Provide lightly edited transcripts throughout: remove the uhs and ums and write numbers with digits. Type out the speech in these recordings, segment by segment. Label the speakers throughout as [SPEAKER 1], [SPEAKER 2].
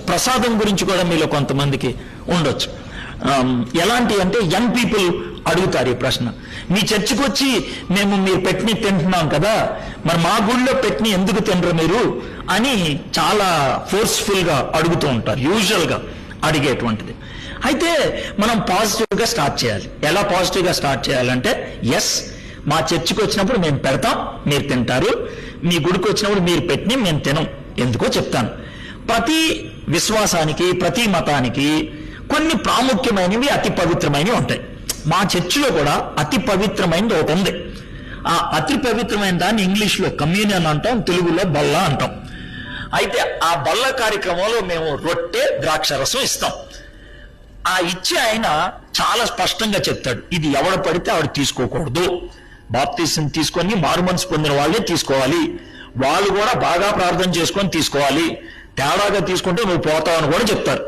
[SPEAKER 1] ప్రసాదం గురించి కూడా మీలో కొంతమందికి ఉండొచ్చు. ఎలాంటి అంటే యంగ్ పీపుల్ అడుగుతారు ఈ ప్రశ్న. మీ చర్చికి వచ్చి మేము మీరు పెట్టిని తింటున్నాం కదా, మరి మా గుళ్ళో పెట్టిని ఎందుకు తినరు మీరు అని చాలా ఫోర్స్ఫుల్గా అడుగుతూ ఉంటారు, యూజువల్గా అడిగేటువంటిది. అయితే మనం పాజిటివ్గా స్టార్ట్ చేయాలి. ఎలా పాజిటివ్గా స్టార్ట్ చేయాలంటే, ఎస్ మా చర్చికి వచ్చినప్పుడు మేము పెడతాం, మీరు తింటారు. మీ గుడికి వచ్చినప్పుడు మీరు పెట్టిని మేము తినం. ఎందుకో చెప్తాను. ప్రతి విశ్వాసానికి, ప్రతి మతానికి కొన్ని ప్రాముఖ్యమైనవి, అతి పవిత్రమైనవి ఉంటాయి. మా చర్చిలో కూడా అతి పవిత్రమైనది ఒకటి ఉంది. ఆ అతి పవిత్రమైన దాన్ని ఇంగ్లీష్లో కమ్యూనియన్ అంటాం, తెలుగులో బల్ల అంటాం. అయితే ఆ బల్ల కార్యక్రమంలో మేము రొట్టె, ద్రాక్షరసం ఇస్తాం. ఆ ఇచ్చే ఆయన చాలా స్పష్టంగా చెప్తాడు, ఇది ఎవడు పడితే ఆవిడ తీసుకోకూడదు. బాప్తీసం తీసుకొని మారుమనసు పొందిన వాళ్ళే తీసుకోవాలి, వాళ్ళు కూడా బాగా ప్రార్థన చేసుకొని తీసుకోవాలి, తేడాగా తీసుకుంటే నువ్వు పోతావని కూడా చెప్తారు.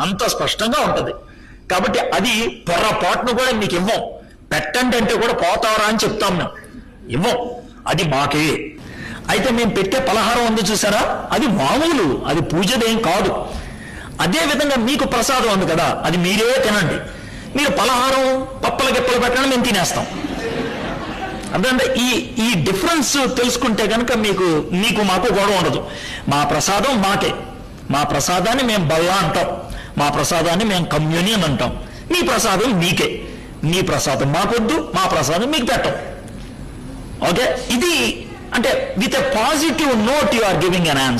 [SPEAKER 1] అంత స్పష్టంగా ఉంటది. కాబట్టి అది పొరపాటును కూడా మీకు ఇవ్వం. పెట్టండి అంటే కూడా పోతావరా అని చెప్తాం మేము, ఇవ్వం. అది మాకే. అయితే మేము పెట్టే పలహారం ఉంది చూసారా, అది మామూలు, అది పూజదేం కాదు. అదే విధంగా మీకు ప్రసాదం ఉంది కదా, అది మీరే తినండి. మీరు పలహారం పప్పల గిప్పలు పెట్టండి, మేము తినేస్తాం. అర్థంటే ఈ డిఫరెన్స్ తెలుసుకుంటే కనుక మీకు మాకు గొడవ ఉండదు. మా ప్రసాదం మాకే, మా ప్రసాదాన్ని మేము బల్లా అంటాం, మా ప్రసాదాన్ని మేము కమ్యూనియన్ అంటాం. మీ ప్రసాదం మీకే, మీ ప్రసాదం మాకొద్దు, మా ప్రసాదం మీకు పెట్టం. ఓకే, ఇది అంటే with a positive note you are giving an answer.